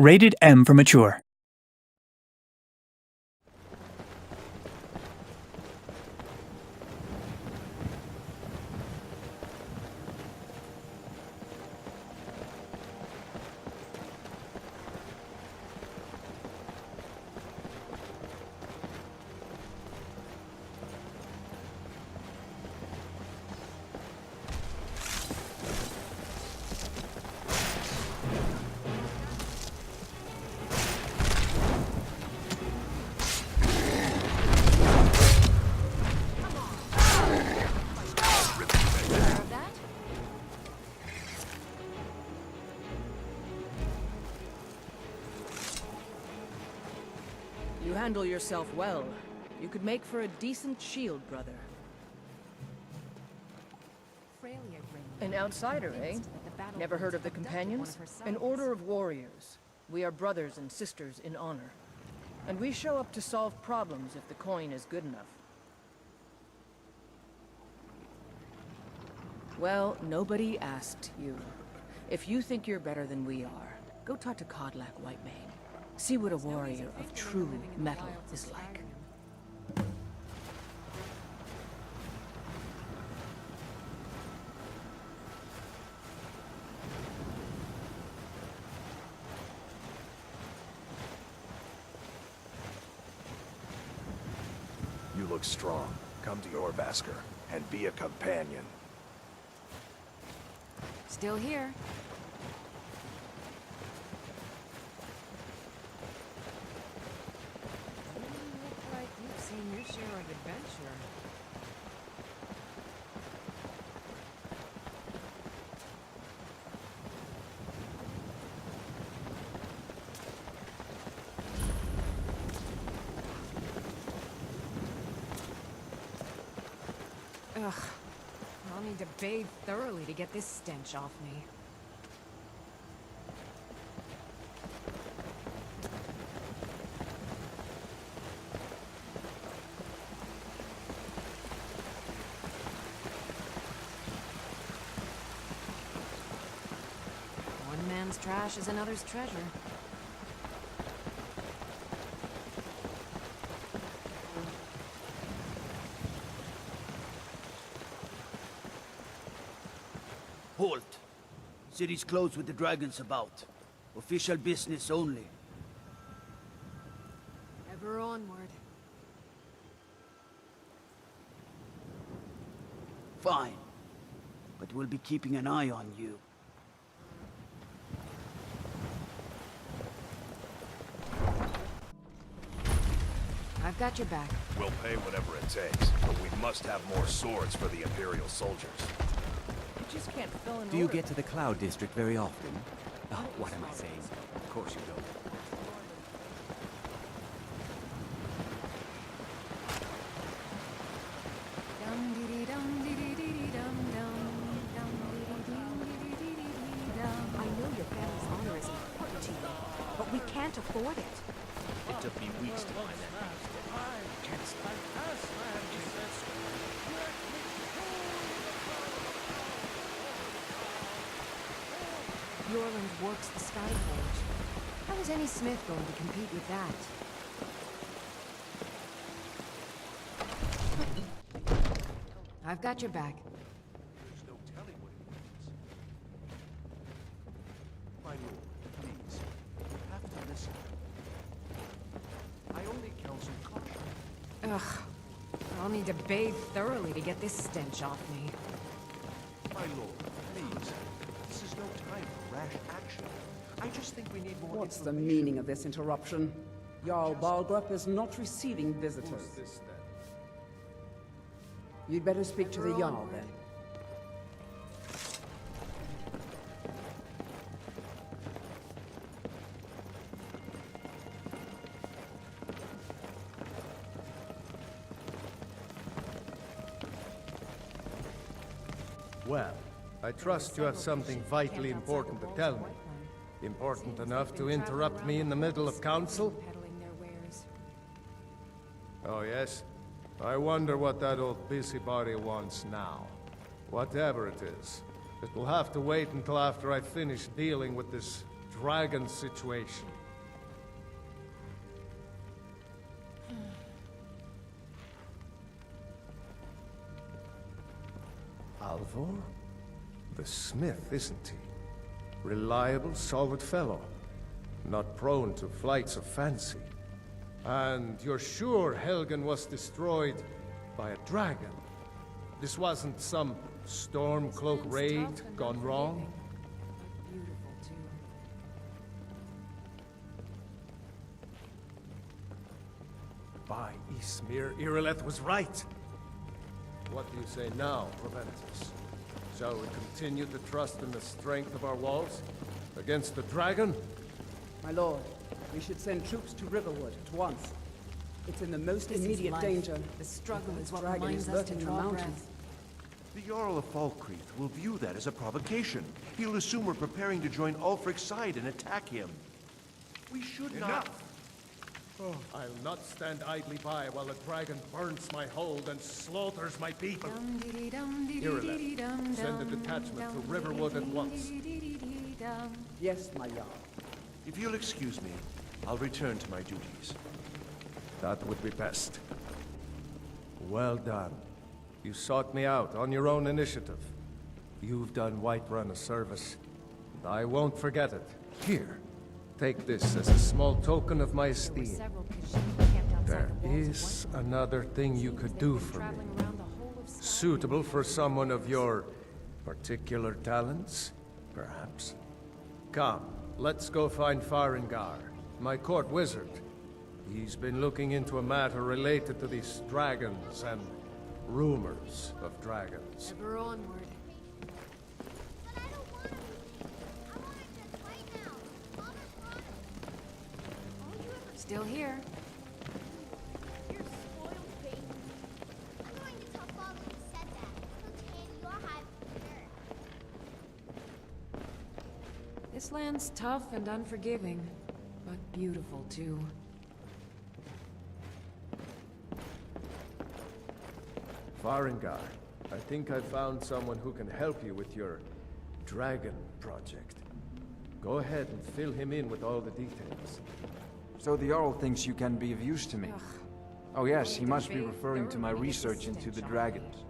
Rated M for mature. You handle yourself well. You could make for a decent shield, brother. An outsider, eh? Never heard of the Companions? An order of warriors. We are brothers and sisters in honor. And we show up to solve problems if the coin is good enough. Well, nobody asked you. If you think you're better than we are, go talk to Kodlak Whitemane. See what a warrior of true metal is like. You look strong. Come to your Vasker and be a companion. Still here. Look like you've seen your share of adventure. Ugh. I'll need to bathe thoroughly to get this stench off me. One man's trash is another's treasure. Halt. City's closed with the dragons about. Official business only. Ever onward. Fine. But we'll be keeping an eye on you. I've got your back. We'll pay whatever it takes, but we must have more swords for the Imperial soldiers. You just can't fill in Do you get to the Cloud District very often? Oh, what am I saying? Of course you don't. I know your family's honor is important to you, but we can't afford it. It took me weeks to find that house. Yorland works the Skyforge. How is any smith going to compete with that? I've got your back. There's no telling what it means. My lord, please. You have to listen. I only counsel caution. Ugh. I'll need to bathe thoroughly to get this stench off me. My lord, please. This is no time for rash action. I just think we need more What's the information. meaning of this interruption? Jarl Balgrup is not receiving visitors. Who's this, then? You'd better speak to the Jarl, then. Well, I trust you have something vitally important to tell me. Important enough to interrupt me in the middle of council? Oh, yes? I wonder what that old busybody wants now. Whatever it is. It will have to wait until after I finish dealing with this dragon situation. Alvor? The smith, isn't he? Reliable, solid fellow. Not prone to flights of fancy. And you're sure Helgen was destroyed by a dragon? This wasn't some Stormcloak raid gone wrong? Beautiful, too. By Ysmir, Irileth was right. What do you say now, Proventus? Shall we continue to trust in the strength of our walls? Against the dragon? My lord, we should send troops to Riverwood at once. It's in the most This is immediate life. danger. The struggle This is what dragon reminds is us to lurking in the draw mountains. breath. The Jarl of Falkreath will view that as a provocation. He'll assume we're preparing to join Ulfric's side and attack him. We should not... Oh, I'll not stand idly by while the dragon burns my hold and slaughters my people. Irileth, send a detachment to Riverwood at once. Yes, my Jarl. If you'll excuse me, I'll return to my duties. That would be best. Well done. You sought me out on your own initiative. You've done Whiterun a service, and I won't forget it. Here, take this as a small token of my esteem. There is another thing you could do for me. Suitable for someone of your particular talents, perhaps. Come, let's go find Farengar, my court wizard. He's been looking into a matter related to these dragons and rumors of dragons. Ever onward. Still here. You're spoiled, baby. I'm going to tell Father you said that. He'll tan your hide with dirt. This land's tough and unforgiving, but beautiful too. Farengar, I think I found someone who can help you with your dragon project. Go ahead and fill him in with all the details. So the Jarl thinks you can be of use to me. Oh yes, he must be referring to my research into the dragons.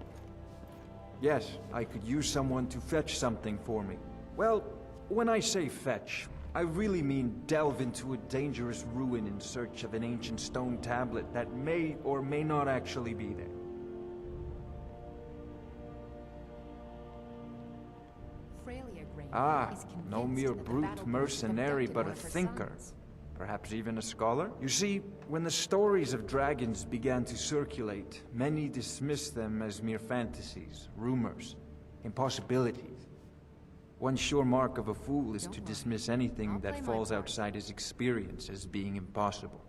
Yes, I could use someone to fetch something for me. Well, when I say fetch, I really mean delve into a dangerous ruin in search of an ancient stone tablet that may or may not actually be there. Ah, no mere brute mercenary, but a thinker. Perhaps even a scholar? You see, when the stories of dragons began to circulate, many dismissed them as mere fantasies, rumors, impossibilities. One sure mark of a fool is to dismiss anything that falls outside his experience as being impossible.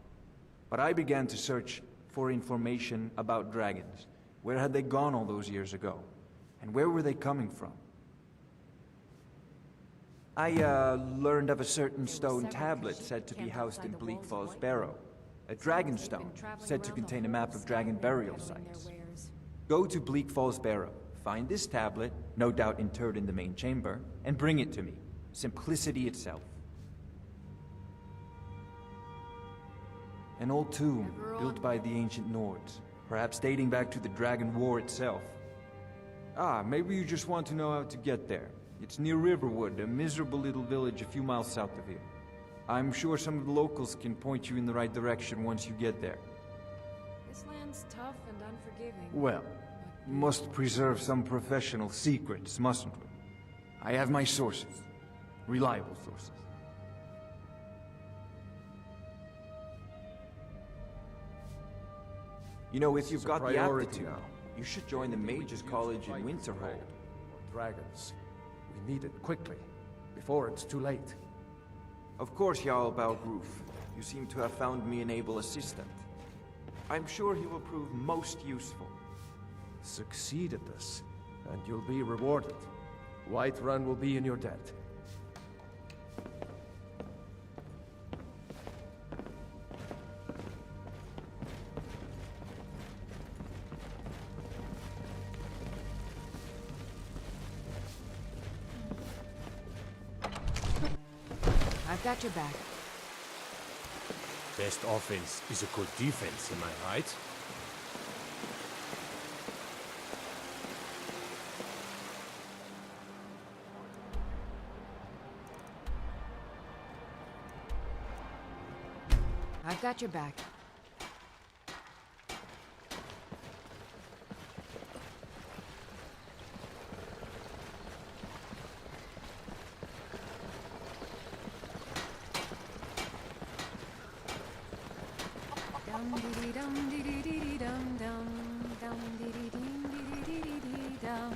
But I began to search for information about dragons. Where had they gone all those years ago? And where were they coming from? I learned of a certain stone tablet said to be housed in Bleak Falls Barrow. A Dragonstone, said to contain a map of dragon burial sites. Go to Bleak Falls Barrow, find this tablet, no doubt interred in the main chamber, and bring it to me. Simplicity itself. An old tomb, built by the ancient Nords, perhaps dating back to the Dragon War itself. Ah, maybe you just want to know how to get there. It's near Riverwood, a miserable little village a few miles south of here. I'm sure some of the locals can point you in the right direction once you get there. This land's tough and unforgiving. Well, must preserve some professional secrets, mustn't we? I have my sources. Reliable sources. You know, if you've got the aptitude, you should join the Mages College in Winterhold. Dragons. We need it quickly, before it's too late. Of course, Jarl Balgroof. You seem to have found me an able assistant. I'm sure he will prove most useful. Succeed at this, and you'll be rewarded. Whiterun will be in your debt. I've got your back. Best offense is a good defense, am I right? I've got your back. Dum dee dum dee dee dee dum dum dum dee dee dee dee dee dum.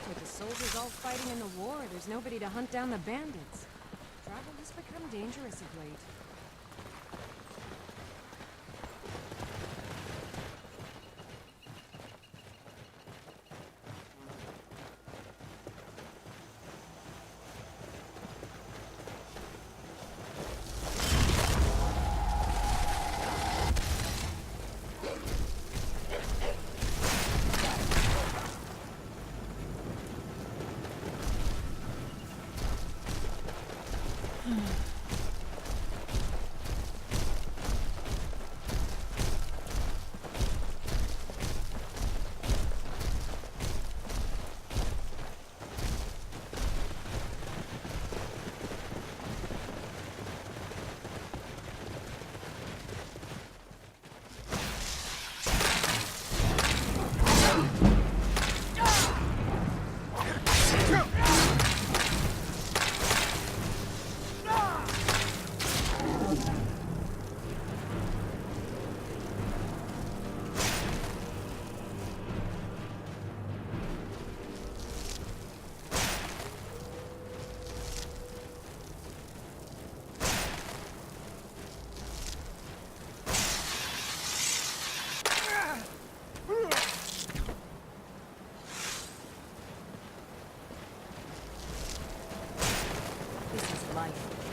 With the soldiers all fighting in the war, there's nobody to hunt down the bandits. Travel has become dangerous of late.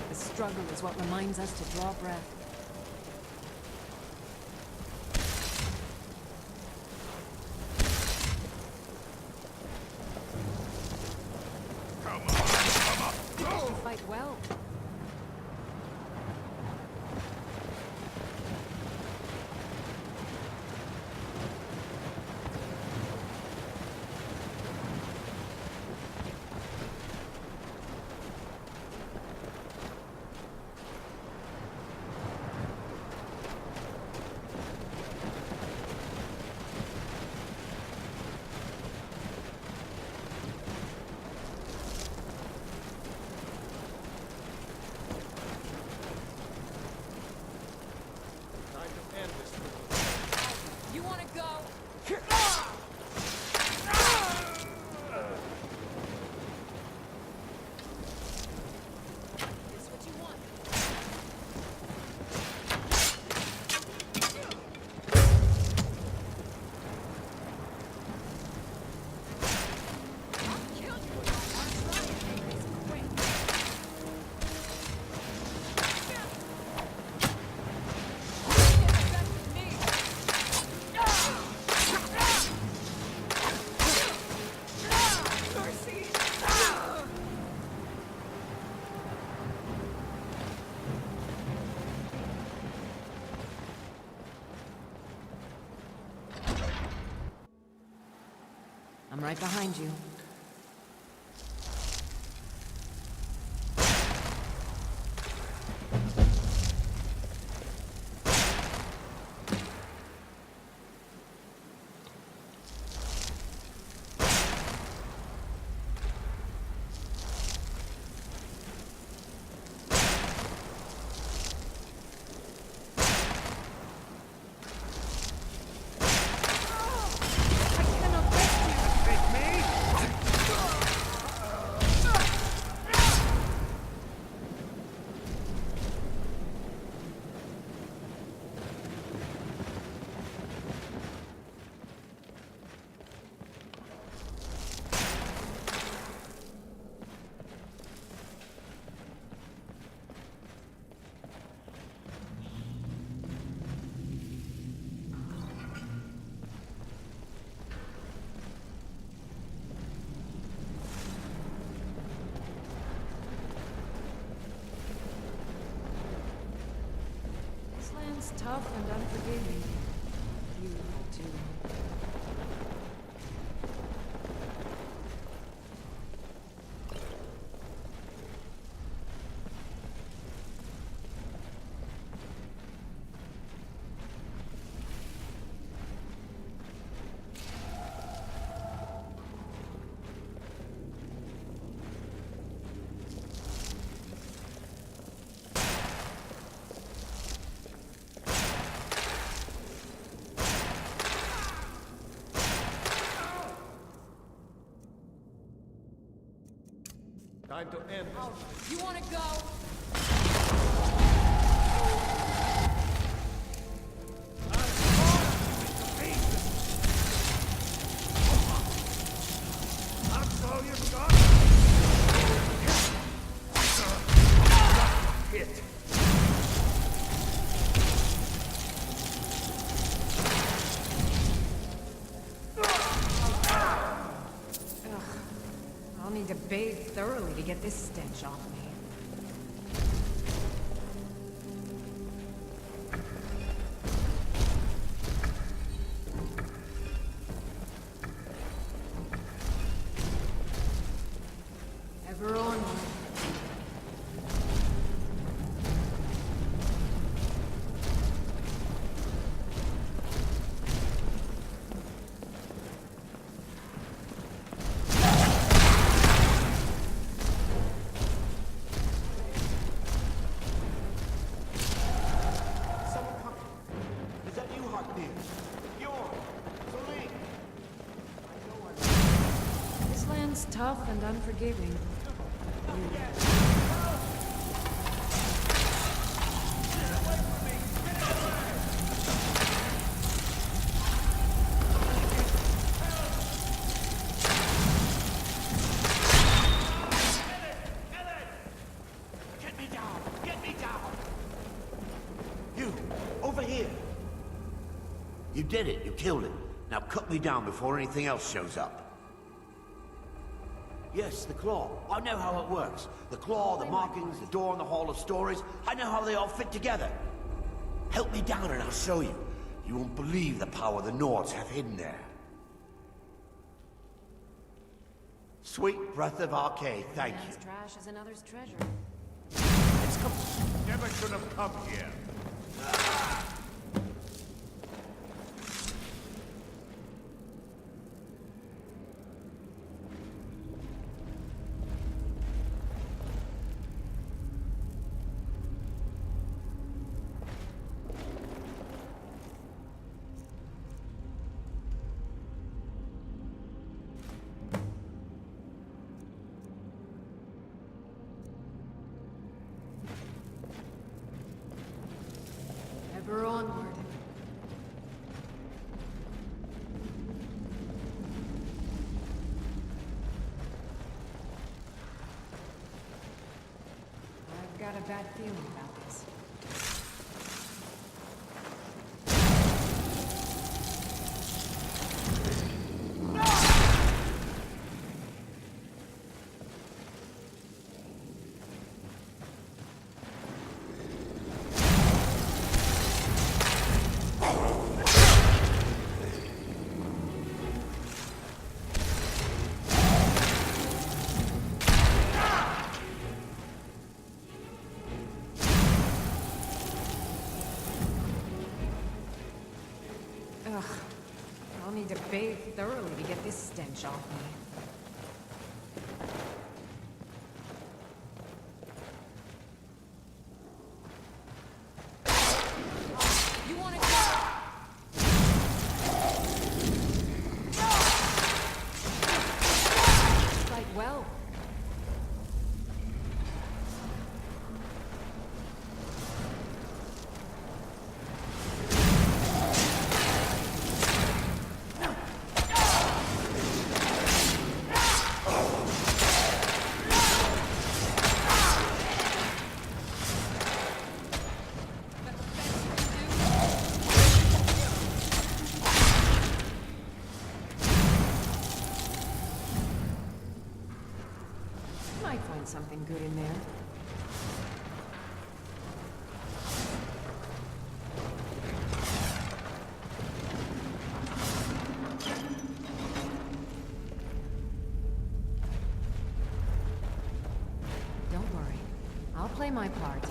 The struggle is what reminds us to draw breath. You fight well. You wanna go? Here's what you want. I'll kill you if I want to try and make this quick. I'm right behind you. I cannot rest you. land's tough and unforgiving. You too. Time to end this. You wanna go? That's all you've got? Hit. I'll need to bathe thoroughly to get this stench off me. Ever onward. Is that you, Hawkbeard? Bjorn! Celine! This land's tough and unforgiving. Get me down! Get me down! You! Over here! You did it. You killed him. Now cut me down before anything else shows up. Yes, the claw. I know how it works. The claw, the markings, the door in the Hall of Stories. I know how they all fit together. Help me down and I'll show you. You won't believe the power the Nords have hidden there. Sweet breath of Arcade, thank you. Man's trash is another's treasure. It's come... Never should have come here. Ever onward. I've got a bad feeling about this. Ugh. I'll need to bathe thoroughly to get this stench off me. You wanna go? Fight well. Might find something good in there. my part.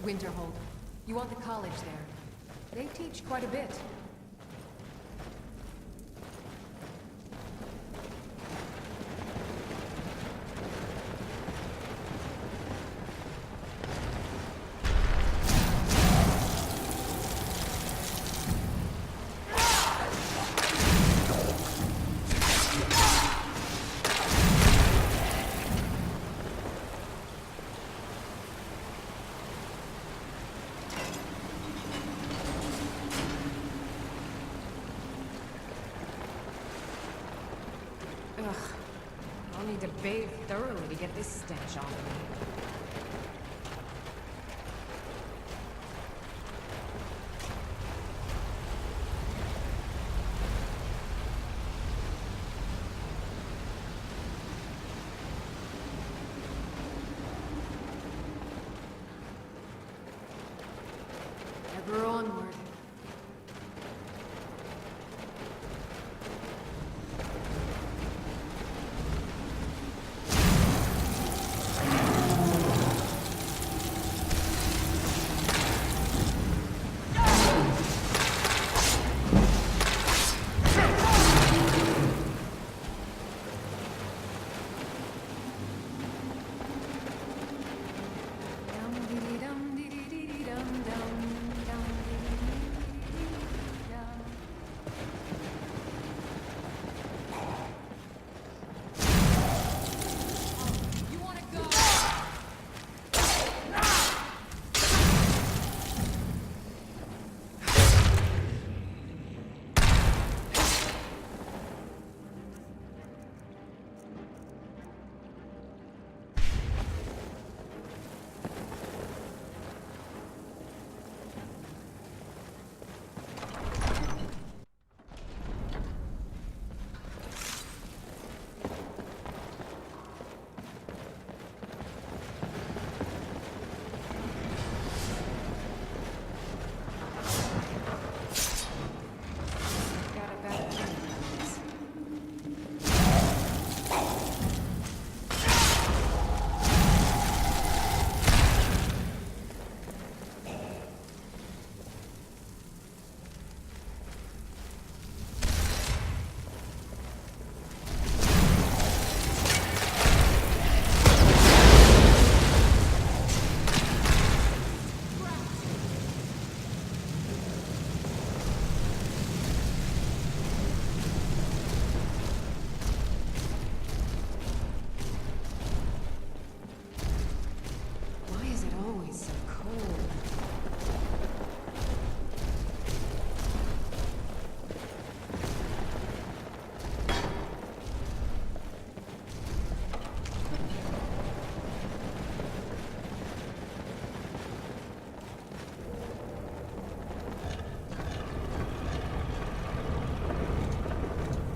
Winterhold. You want the college there. They teach quite a bit. Ugh. I'll need to bathe thoroughly to get this stench off of me. Ever onward.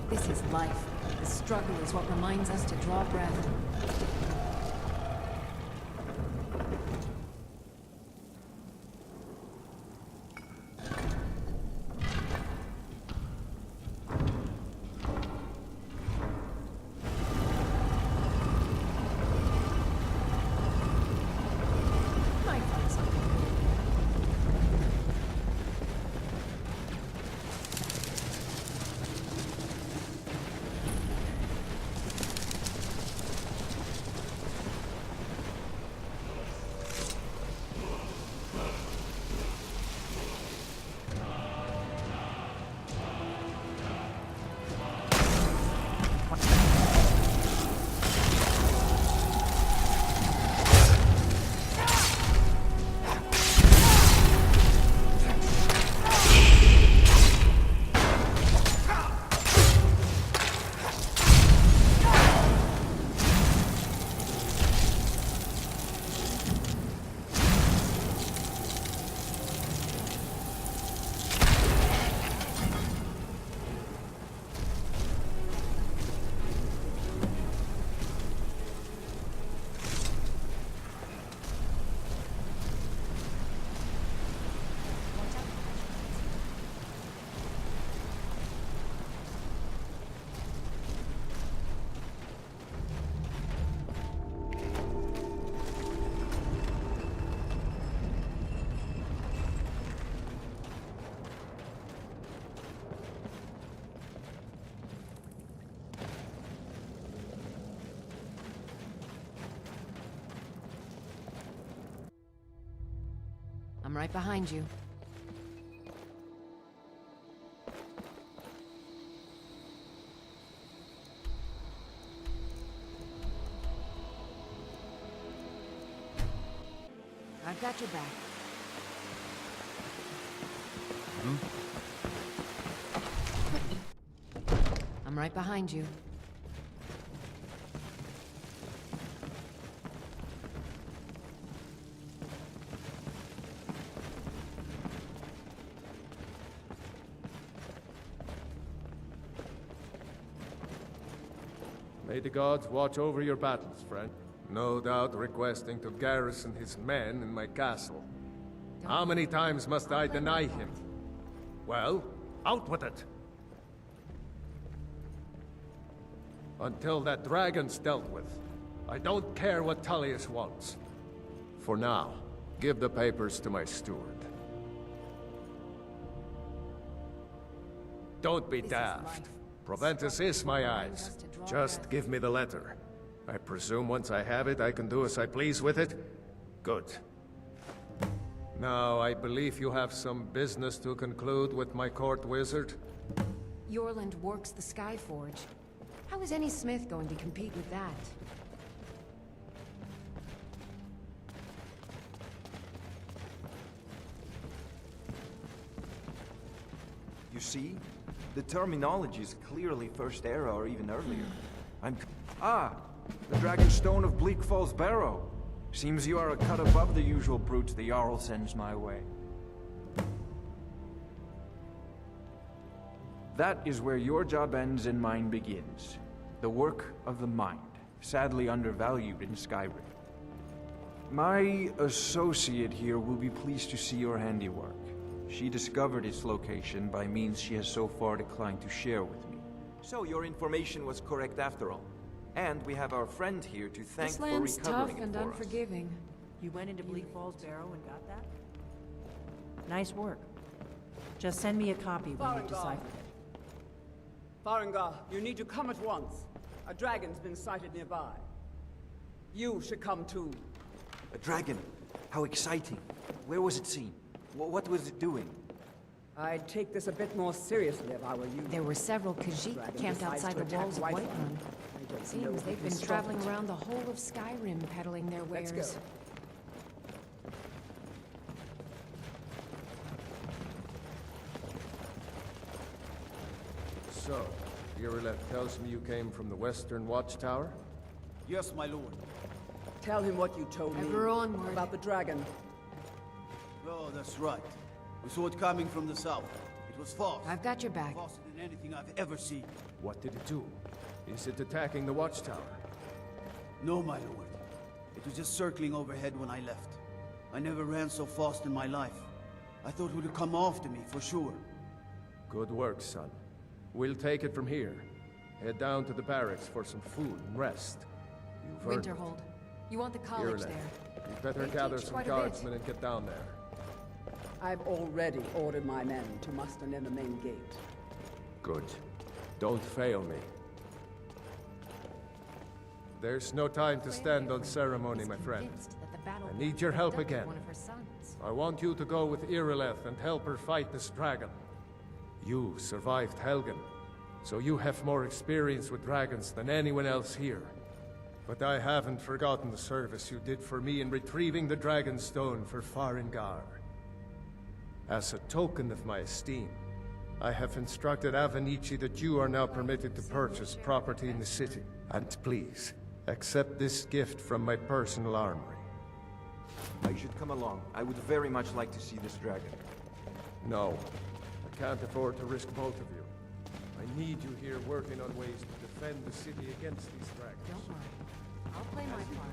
This is life. The struggle is what reminds us to draw breath. I'm right behind you. I've got your back. I'm right behind you. May the gods watch over your battles, friend. No doubt requesting to garrison his men in my castle. How many times must I deny him? Well, out with it! Until that dragon's dealt with, I don't care what Tullius wants. For now, give the papers to my steward. Don't be daft. Proventus is my eyes. Just give me the letter. I presume once I have it, I can do as I please with it? Good. Now, I believe you have some business to conclude with my court wizard? Yorland works the Skyforge. How is any smith going to compete with that? You see? The terminology is clearly First Era or even earlier. The Dragonstone of Bleak Falls Barrow. Seems you are a cut above the usual brutes the Jarl sends my way. That is where your job ends and mine begins. The work of the mind, sadly undervalued in Skyrim. My associate here will be pleased to see your handiwork. She discovered its location by means she has so far declined to share with me. So your information was correct after all. And we have our friend here to thank This for land's recovering tough it and for us. unforgiving. You went into Bleak Falls Barrow and got that? Nice work. Just send me a copy when you've deciphered it. Farengar, you need to come at once. A dragon's been sighted nearby. You should come too. A dragon? How exciting. Where was it seen? What was it doing? I'd take this a bit more seriously if I were you. There were several Khajiit Dragon camped decides outside to the attack walls of Whiterun. Whiterun. I don't know Seems if they've you been can stop traveling it. around the whole of Skyrim peddling their wares. Let's go. So, Irileth tells me you came from the Western Watchtower? Yes, my lord. Tell him what you told me Ever onward. about the dragon. Oh, that's right. We saw it coming from the south. It was fast. I've got your back. Faster than anything I've ever seen. What did it do? Is it attacking the Watchtower? No, my lord. It was just circling overhead when I left. I never ran so fast in my life. I thought it would come after me, for sure. Good work, son. We'll take it from here. Head down to the barracks for some food and rest. You've earned it. Winterhold. You want the college Irileth, there. you'd better They gather teach some quite a bit. guardsmen and get down there. I've already ordered my men to muster near the main gate. Good. Don't fail me. There's no time to stand on ceremony, my friend. I need your help again. I want you to go with Irileth and help her fight this dragon. You survived Helgen, so you have more experience with dragons than anyone else here. But I haven't forgotten the service you did for me in retrieving the Dragonstone for Farengar. As a token of my esteem, I have instructed Avenici that you are now permitted to purchase property in the city. And please, accept this gift from my personal armory. I should come along. I would very much like to see this dragon. No, I can't afford to risk both of you. I need you here working on ways to defend the city against these dragons. Don't worry. I'll play my part.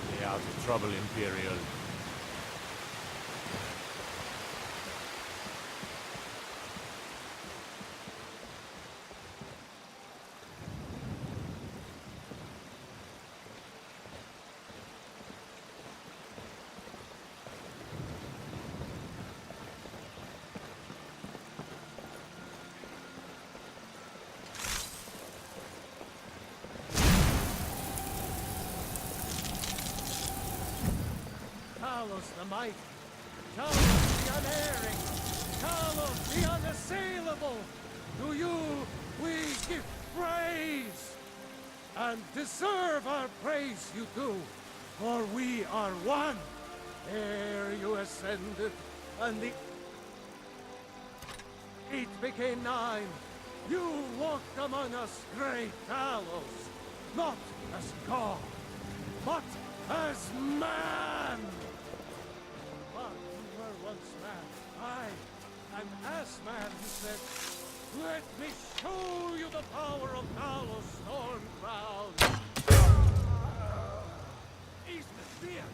Stay out of trouble, Imperial. Talos the mighty, Talos the unerring, Talos the unassailable. To you we give praise, and deserve our praise you do, for we are one. Ere you ascended, and the 8 became 9, you walked among us, great Talos, not as God, but as man! But you were once man, aye, and as man you said, let me show you the power of Talos Stormcloaks! East the spear!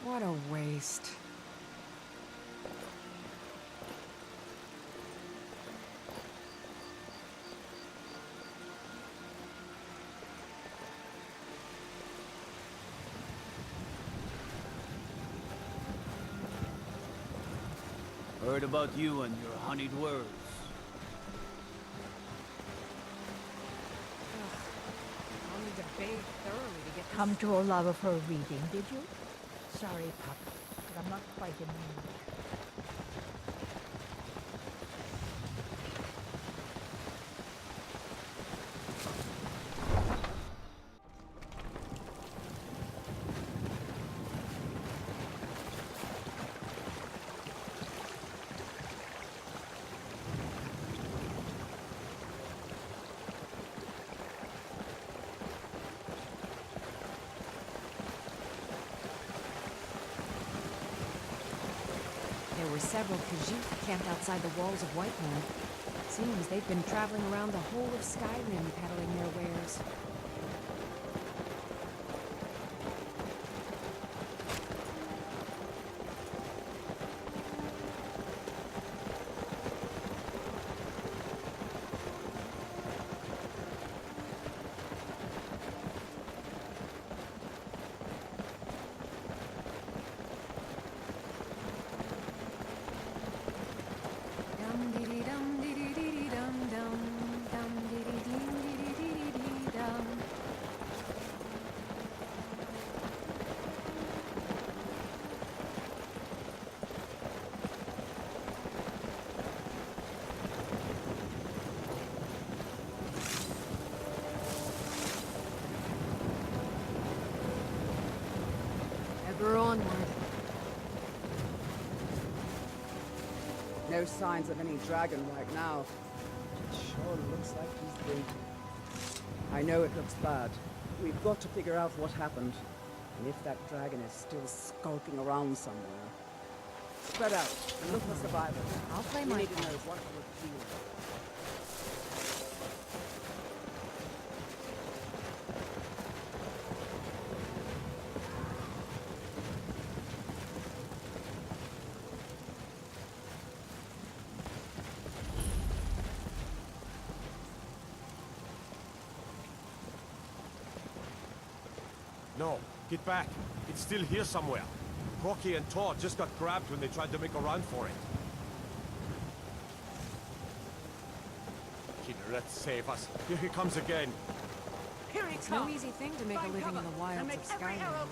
What a waste. Heard about you and your honeyed words. I'll need to bathe thoroughly to get this. Come to Olava for a reading, did you? Sorry, Pup, but I'm not quite in the mood. There were several Khajiit camped outside the walls of Whiterun. Seems they've been traveling around the whole of Skyrim peddling their wares. Ever onward. No signs of any dragon right now. It sure looks like he's waiting. I know it looks bad. We've got to figure out what happened. And if that dragon is still skulking around somewhere. Spread out and look for survivors. I'll play We my need to part. know what we're doing. No, get back. It's still here somewhere. Corky and Todd just got grabbed when they tried to make a run for it. Kinneret, save us. Here he comes again. Here he It's no easy thing to make a living in the wilds of Skyrim.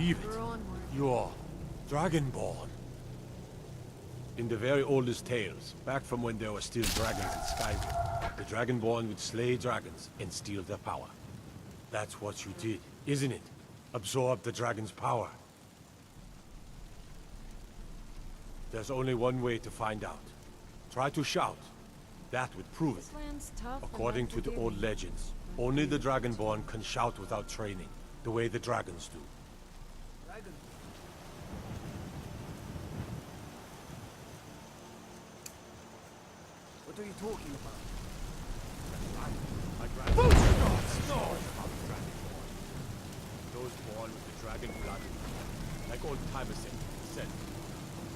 believe it. We're onward. You're Dragonborn. In the very oldest tales, back from when there were still dragons in Skyrim, the Dragonborn would slay dragons and steal their power. That's what you did, isn't it? Absorb the dragon's power. There's only one way to find out. Try to shout. That would prove it. This land's tough. According to the old legends, only the Dragonborn can shout without training, the way the dragons do. What are you talking about? Those born with the dragon blood, like old timers said.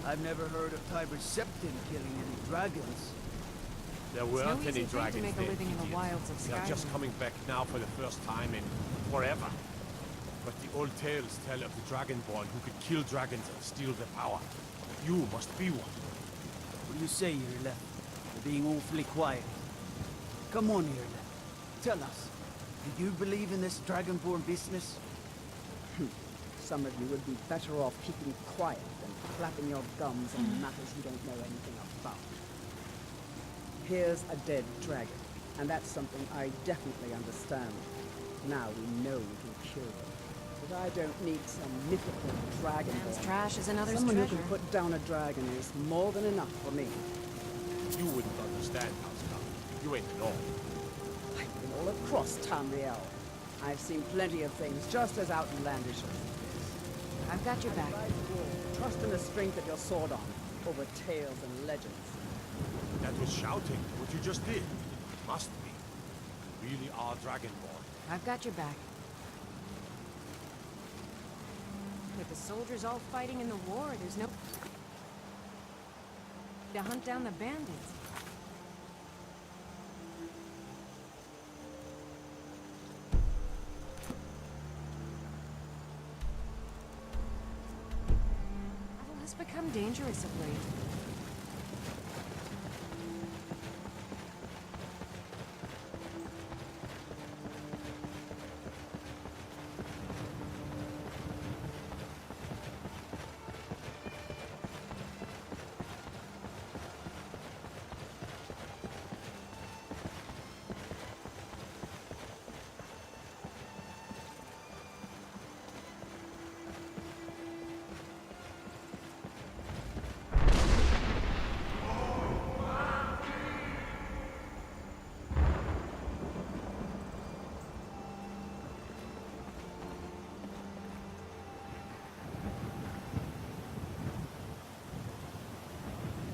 I've never heard of Tiber Septim killing any dragons. There weren't no easy any thing to dragons make a then, living in the idiot. wilds of They're just Skyrim. coming back now for the first time in forever. But the old tales tell of the Dragonborn who could kill dragons and steal their power. You must be one. What do you say, Irle? You're being awfully quiet. Come on, Irle. Tell us. Do you believe in this Dragonborn business? Some of you would be better off keeping quiet than flapping your gums on matters you don't know anything about. Here's a dead dragon, and that's something I definitely understand. Now we know we can kill them. But I don't need some mythical dragon. Man's trash is another's Someone treasure. who can put down a dragon is more than enough for me. You wouldn't understand, Housecarl. You ain't know. I've been all across Tamriel. I've seen plenty of things just as outlandish as this. I've got your back. Trust in the strength of your sword arm over tales and legends. That was shouting, what you just did. Must be. You really are Dragonborn. I've got your back. With the soldiers all fighting in the war, there's no... to hunt down the bandits. Travel has become dangerous of late.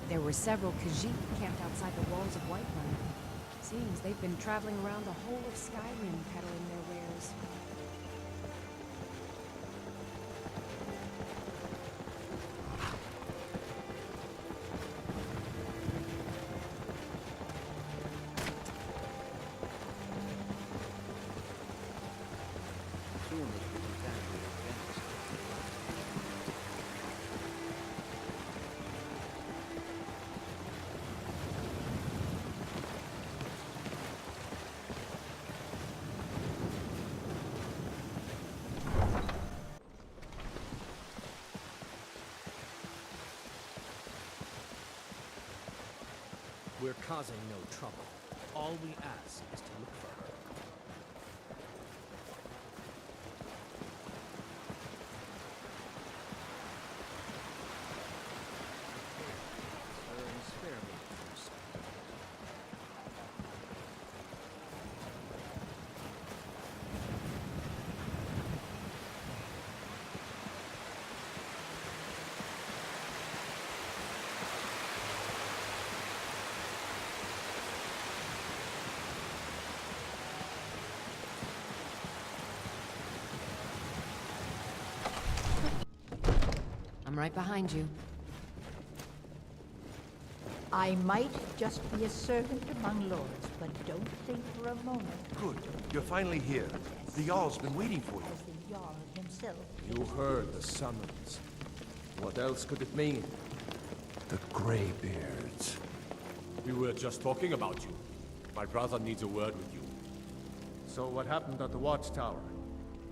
There were several Khajiit camped outside the walls of Whiterun. Seems they've been traveling around the whole of Skyrim peddling their wares. We're causing no trouble. All we ask is to look for her. Spare me first. I'm right behind you. I might just be a servant among lords, but don't think for a moment Good. You're finally here. The Jarl's been waiting for you. as the Jarl himself. You heard the summons. What else could it mean? The Greybeards. We were just talking about you. My brother needs a word with you. So what happened at the watchtower?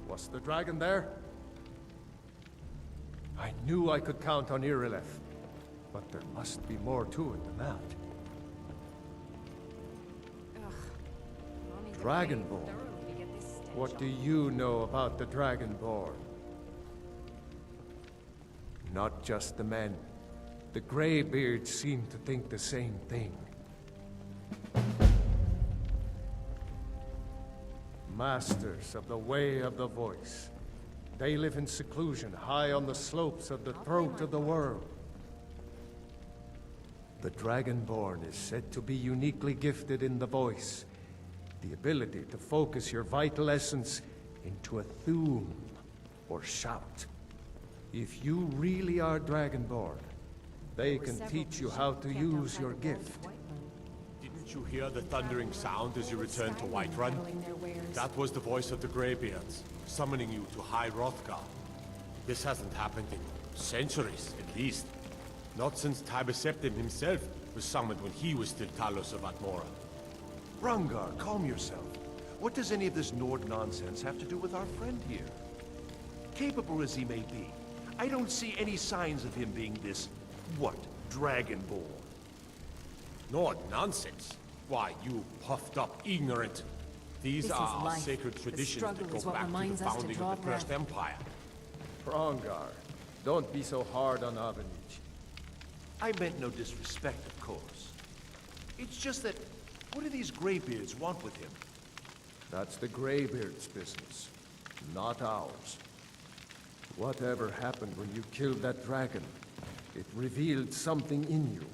Was the dragon there? I knew I could count on Irileth, but there must be more to it than that. Dragonborn. What do you know about the Dragonborn? Not just the men. The Greybeards seem to think the same thing. Masters of the Way of the Voice. They live in seclusion, high on the slopes of the throat of the world. The Dragonborn is said to be uniquely gifted in the voice. The ability to focus your vital essence into a thum, or shout. If you really are Dragonborn, they can teach you how to use your gift. Didn't you hear the thundering sound as you returned to Whiterun? That was the voice of the Greybeards, summoning you to High Hrothgar. This hasn't happened in centuries, at least. Not since Tibeseptim himself was summoned when he was still Talos of Atmora. Rangar, calm yourself. What does any of this Nord nonsense have to do with our friend here? Capable as he may be, I don't see any signs of him being this, what, Dragonborn? Nord nonsense? Why, you puffed up ignorant. These are our life. sacred traditions that struggle is go what back to the reminds us to founding draw of the Cursed breath. Empire. Rangar, don't be so hard on Avenich. I meant no disrespect, of course. It's just that, what do these Greybeards want with him? That's the Greybeard's business, not ours. Whatever happened when you killed that dragon, it revealed something in you,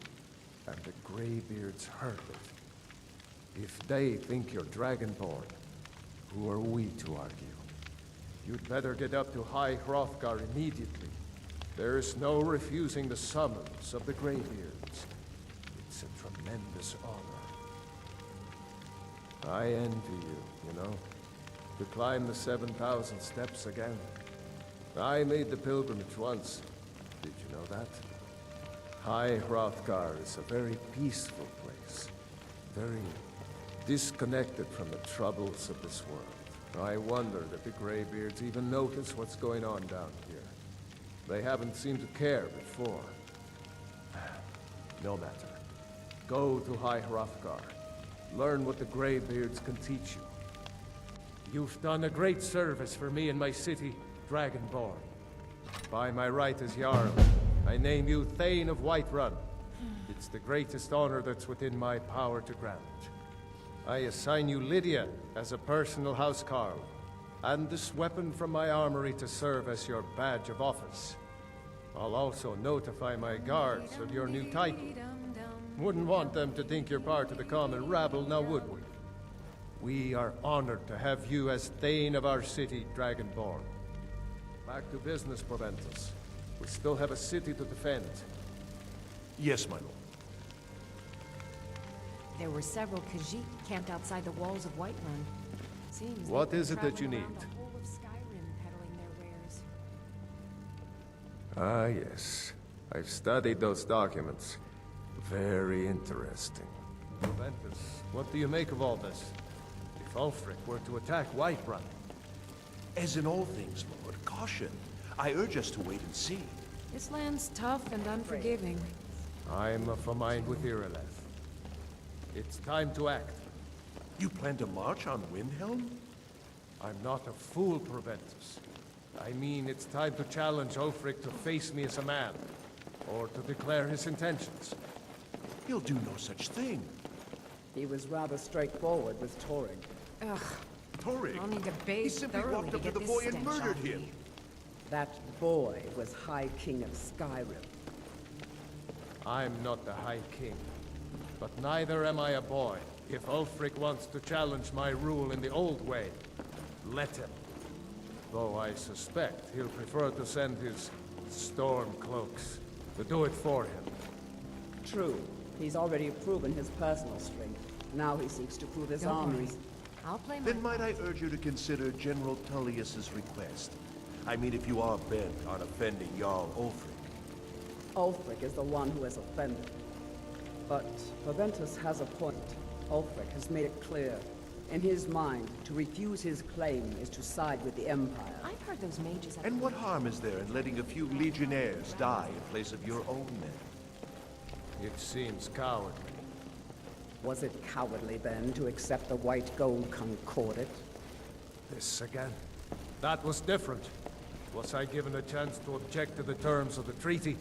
and the Greybeards heard it. If they think you're Dragonborn, who are we to argue? You'd better get up to High Hrothgar immediately. There's no refusing the summons of the Greybeards. It's a tremendous honor. I envy you know? To climb the 7,000 steps again. I made the pilgrimage once. Did you know that? High Hrothgar is a very peaceful place. Very disconnected from the troubles of this world. I wonder if the Greybeards even notice what's going on down here. They haven't seemed to care before. No matter. Go to High Hrothgar. Learn what the Greybeards can teach you. You've done a great service for me and my city, Dragonborn. By my right as Jarl, I name you Thane of Whiterun. It's the greatest honor that's within my power to grant. I assign you Lydia as a personal housecarl, and this weapon from my armory to serve as your badge of office. I'll also notify my guards of your new title. Wouldn't want them to think you're part of the common rabble, now would we? We are honored to have you as Thane of our city, Dragonborn. Back to business, Proventus. We still have a city to defend. Yes, my lord. There were several Khajiit camped outside the walls of Whiterun. Seems What they've is been it that you traveling need? around the whole of Skyrim peddling their wares. Ah, yes. I've studied those documents. Very interesting. Proventus, what do you make of all this? If Ulfric were to attack Whiterun? As in all things, Lord, caution. I urge us to wait and see. This land's tough and unforgiving. I'm of a mind with Irileth. It's time to act. You plan to march on Windhelm? I'm not a fool, Proventus. I mean, it's time to challenge Ulfric to face me as a man, or to declare his intentions. He'll do no such thing. He was rather straightforward with Torrig. Ugh. Torrig? I'll need to He bathe simply thoroughly walked to up to get the this boy and stench murdered off him. me. That boy was High King of Skyrim. I'm not the High King, but neither am I a boy. If Ulfric wants to challenge my rule in the old way, let him. Though I suspect he'll prefer to send his Stormcloaks to do it for him. True. He's already proven his personal strength. Now he seeks to prove his Don't army. worry. I'll play my Then might I urge you to consider General Tullius's request? I mean, if you are bent on offending Jarl Ulfric. Ulfric is the one who has offended. But Proventus has a point. Ulfric has made it clear. In his mind, to refuse his claim is to side with the Empire. I've Heard those mages And what harm is there in letting a few legionnaires die in place of your own men? It seems cowardly. Was it cowardly then to accept the white gold concordat? This again? That was different. Was I given a chance to object to the terms of the treaty?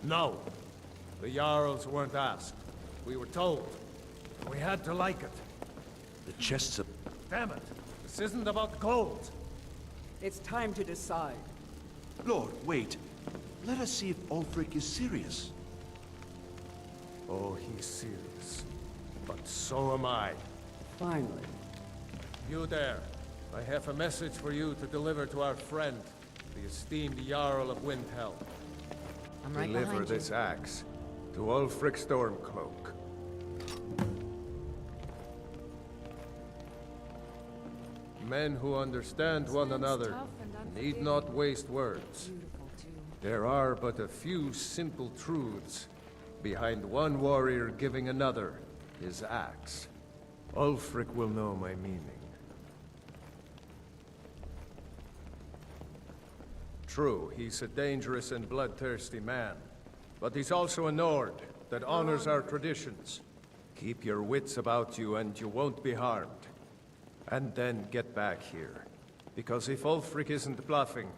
No. The Jarls weren't asked. We were told. We had to like it. The chests of... Damn it! This isn't about gold! It's time to decide. Lord, wait. Let us see if Ulfric is serious. Oh, he's serious. But so am I. Finally. You there. I have a message for you to deliver to our friend, the esteemed Jarl of Windhelm. I'm right Deliver behind you. this axe to Ulfric Stormcloak. Men who understand one another need not waste words. There are but a few simple truths behind one warrior giving another his axe. Ulfric will know my meaning. True, he's a dangerous and bloodthirsty man, but he's also a Nord that honors our traditions. Keep your wits about you and you won't be harmed. And then get back here. Because if Ulfric isn't bluffing,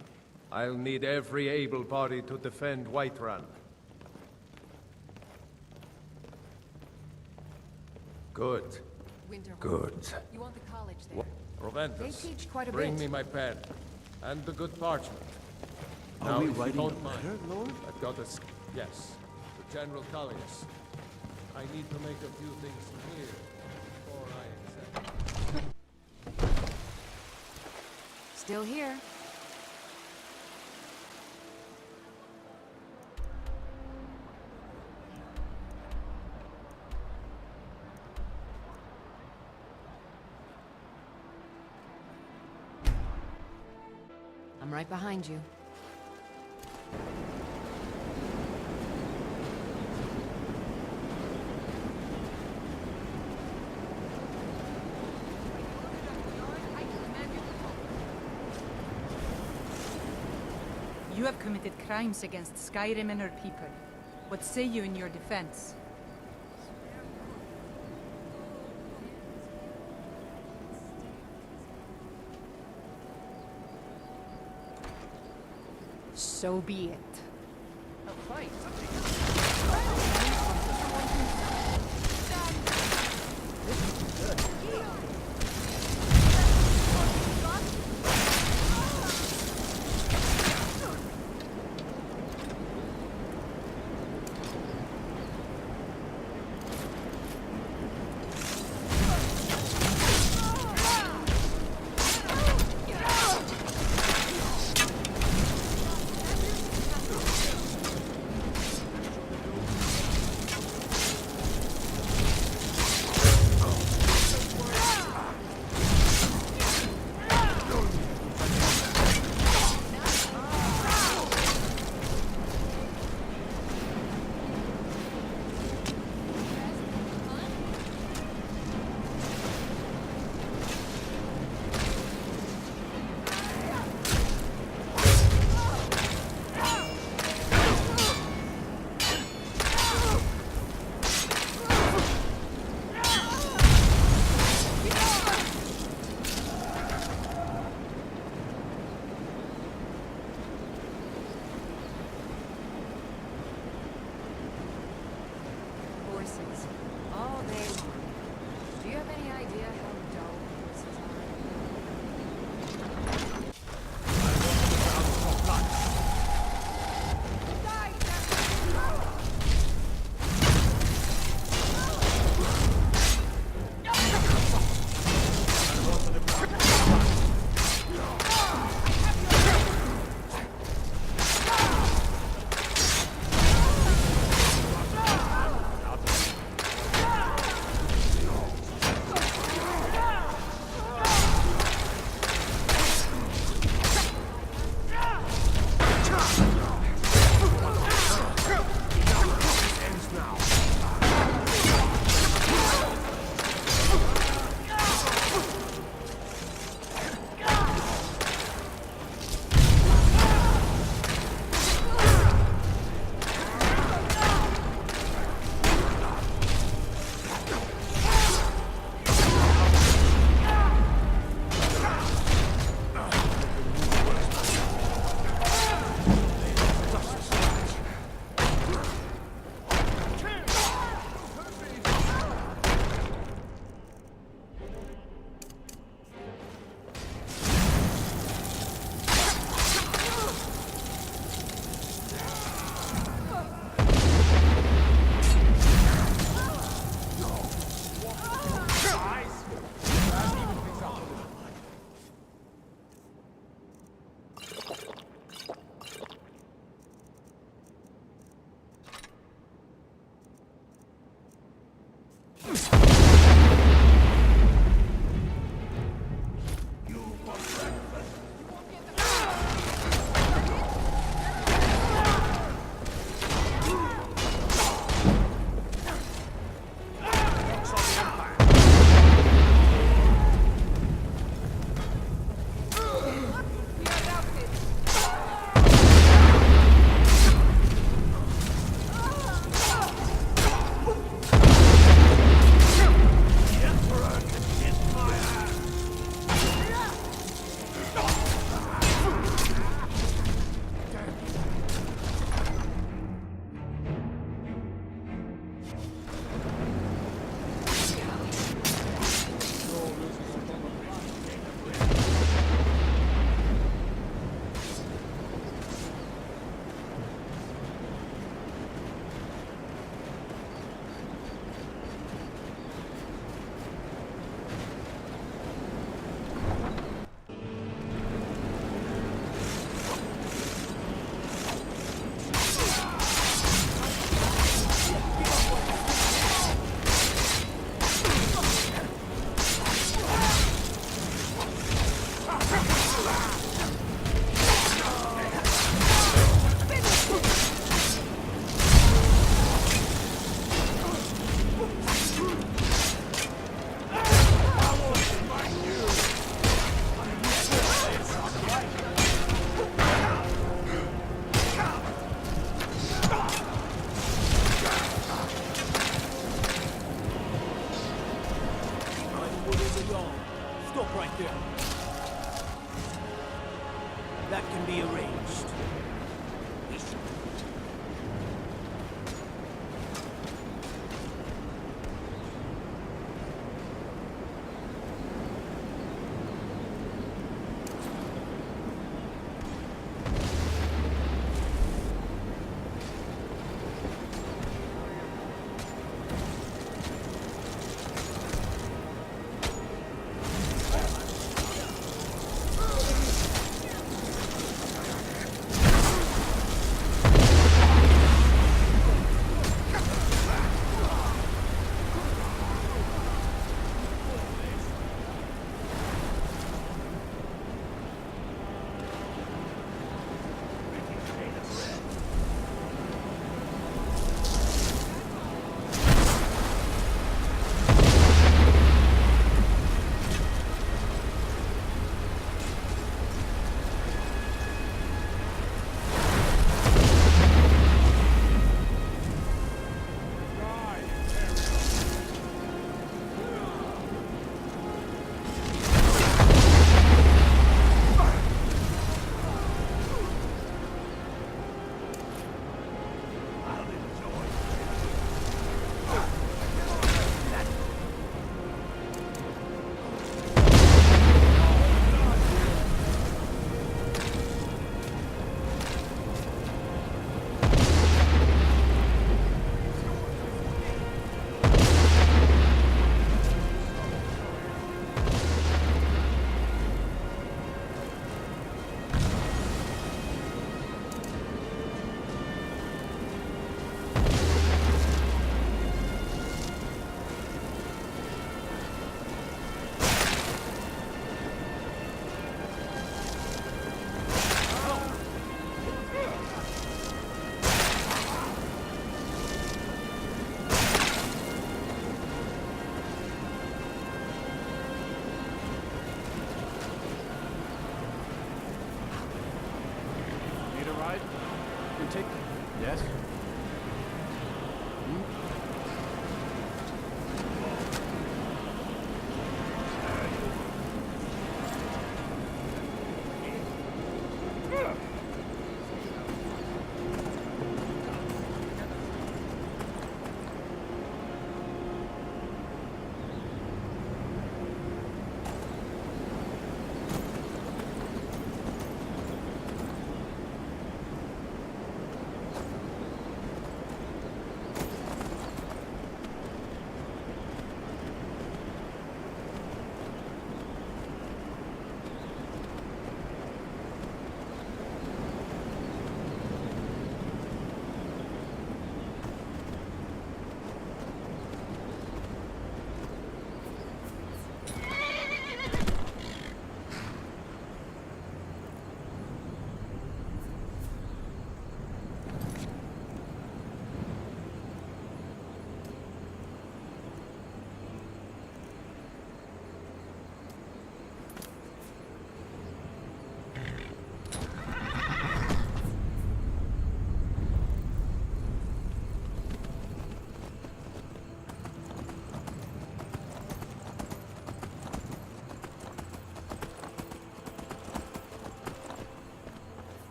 I'll need every able body to defend Whiterun. Good. Good. You want the college there? Proventus, They teach quite a bring bit. me my pen. And the good parchment. Are Now, we if you writing don't a mind, letter, Lord? I've got a... Yes, to General Callius. I need to make a few things clear before I accept. Still here. I'm right behind you. You have committed crimes against Skyrim and her people. What say you in your defense? So be it. A fight. That can be arranged. Yes?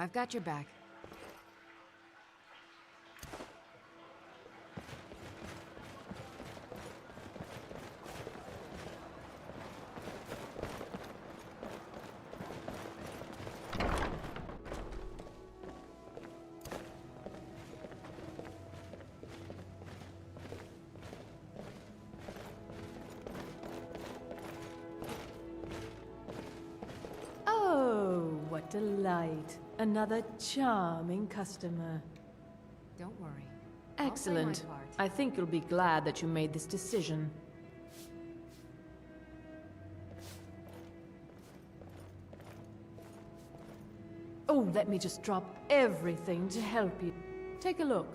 I've got your back. What delight. Another charming customer. Don't worry. Excellent. I think you'll be glad that you made this decision. Oh, let me just drop everything to help you. Take a look.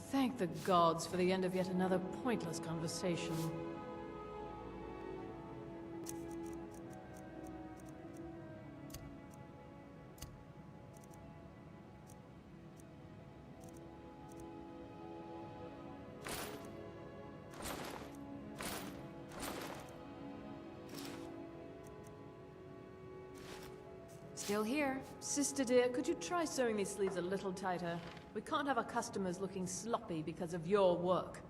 Thank the gods for the end of yet another pointless conversation. Still here. Sister dear, could you try sewing these sleeves a little tighter? We can't have our customers looking sloppy because of your work.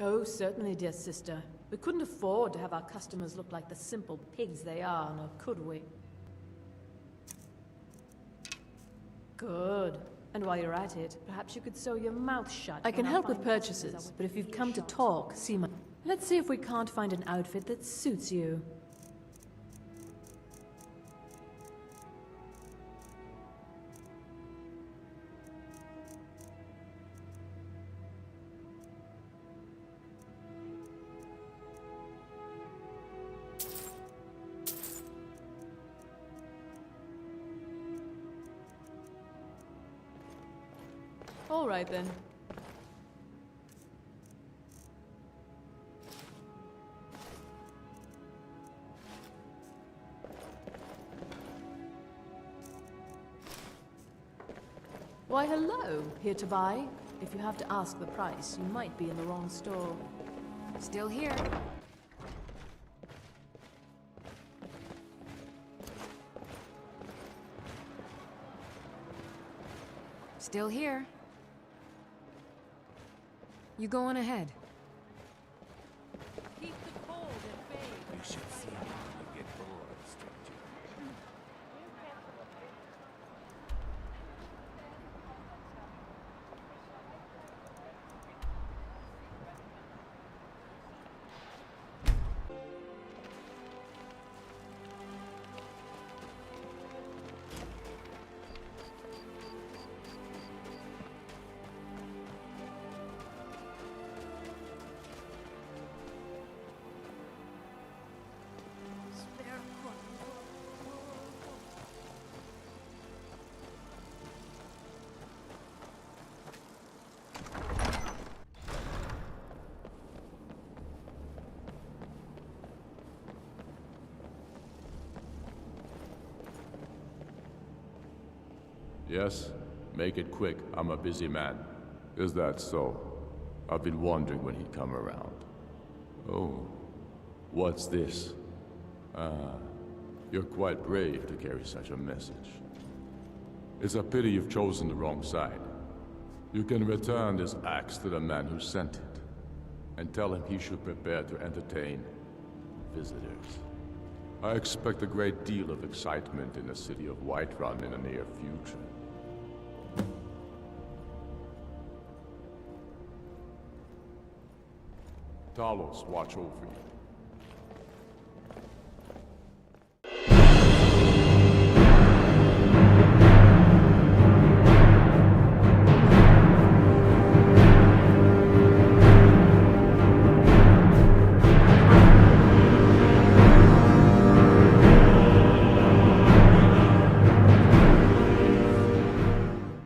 Oh, certainly, dear sister. We couldn't afford to have our customers look like the simple pigs they are, now could we? Good. And while you're at it, perhaps you could sew your mouth shut. I can help with purchases, but if you've come to talk, see my... Let's see if we can't find an outfit that suits you. All right, then. Why, hello. Here to buy? If you have to ask the price, you might be in the wrong store. Still here. Still here. You go on ahead. Keep the cold at bay. You should see me when you get bored, stranger. Yes? Make it quick. I'm a busy man. Is that so? I've been wondering when he'd come around. Oh. What's this? Ah. You're quite brave to carry such a message. It's a pity you've chosen the wrong side. You can return this axe to the man who sent it, and tell him he should prepare to entertain visitors. I expect a great deal of excitement in the city of Whiterun in the near future. Talos watch over you.